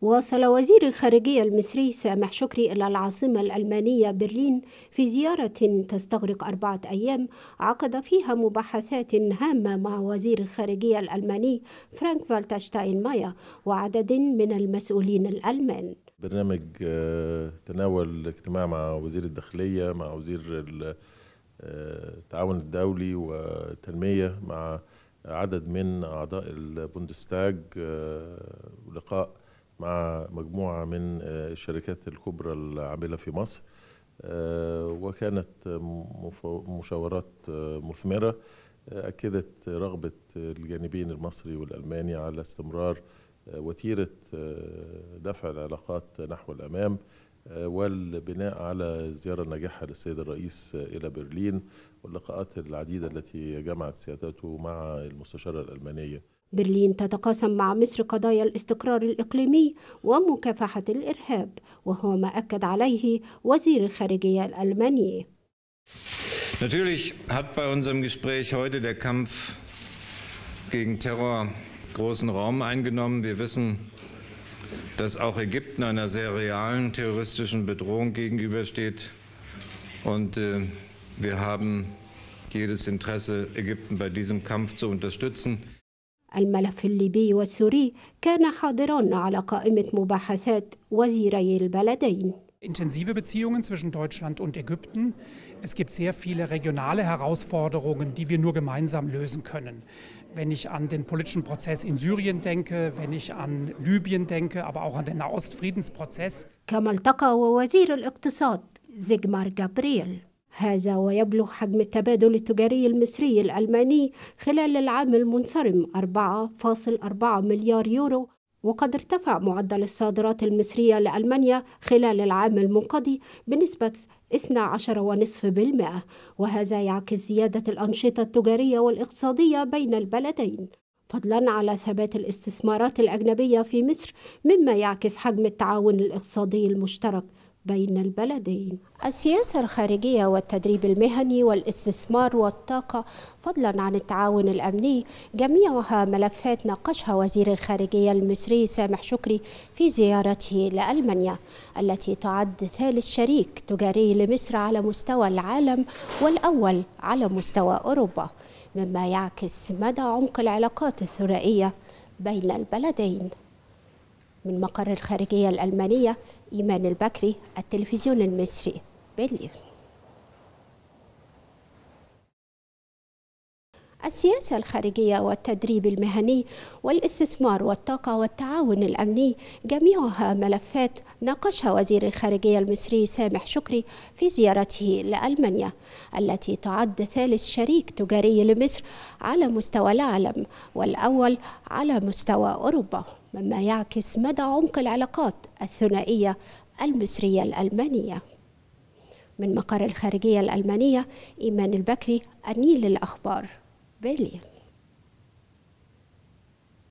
واصل وزير الخارجية المصري سامح شكري إلى العاصمة الألمانية برلين في زيارة تستغرق 4 أيام عقد فيها مباحثات هامة مع وزير الخارجية الألماني فرانك فالتر شتاينماير وعدد من المسؤولين الألمان. برنامج تناول اجتماع مع وزير الداخلية، مع وزير التعاون الدولي والتنمية، مع عدد من أعضاء البوندستاج، ولقاء مع مجموعة من الشركات الكبرى العاملة في مصر، وكانت مشاورات مثمرة أكدت رغبة الجانبين المصري والألماني على استمرار وتيرة دفع العلاقات نحو الأمام والبناء على الزيارة الناجحة للسيد الرئيس إلى برلين واللقاءات العديدة التي جمعت سيادته مع المستشارة الألمانية. برلين تتقاسم مع مصر قضايا الاستقرار الإقليمي ومكافحة الإرهاب، وهو ما أكد عليه وزير الخارجية الألماني. Natürlich hat bei unserem Gespräch heute der Kampf gegen Terror großen Raum eingenommen. Wir wissen, dass auch Ägypten einer sehr realen terroristischen Bedrohung gegenübersteht. Und wir haben jedes Interesse, Ägypten bei diesem Kampf zu unterstützen. الملف الليبي والسوري كان حاضران على قائمة مباحثات وزيري البلدين. Intensive Beziehungen zwischen Deutschland und Ägypten. Es gibt sehr viele regionale Herausforderungen, die wir nur gemeinsam lösen können. Wenn ich an den politischen Prozess in Syrien denke, wenn ich an Libyen denke, aber auch an den Nahostfriedensprozess. كما التقى وزير الاقتصاد زيغمار جابرييل. هذا ويبلغ حجم التبادل التجاري المصري الألماني خلال العام المنصرم 4.4 مليار يورو، وقد ارتفع معدل الصادرات المصرية لألمانيا خلال العام المنقضي بنسبة 12.5%، وهذا يعكس زيادة الأنشطة التجارية والاقتصادية بين البلدين، فضلاً على ثبات الاستثمارات الأجنبية في مصر، مما يعكس حجم التعاون الاقتصادي المشترك بين البلدين. السياسة الخارجية والتدريب المهني والاستثمار والطاقة، فضلاً عن التعاون الأمني، جميعها ملفات ناقشها وزير الخارجية المصري سامح شكري في زيارته لألمانيا، التي تعد ثالث شريك تجاري لمصر على مستوى العالم والأول على مستوى أوروبا، مما يعكس مدى عمق العلاقات الثنائية بين البلدين. من مقر الخارجية الألمانية، إيمان البكري، التلفزيون المصري، برلين. السياسة الخارجية والتدريب المهني والاستثمار والطاقة والتعاون الأمني جميعها ملفات ناقشها وزير الخارجية المصري سامح شكري في زيارته لألمانيا، التي تعد ثالث شريك تجاري لمصر على مستوى العالم والأول على مستوى أوروبا، مما يعكس مدى عمق العلاقات الثنائية المصرية الألمانية. من مقر الخارجية الألمانية، إيمان البكري، النيل للأخبار، برلين.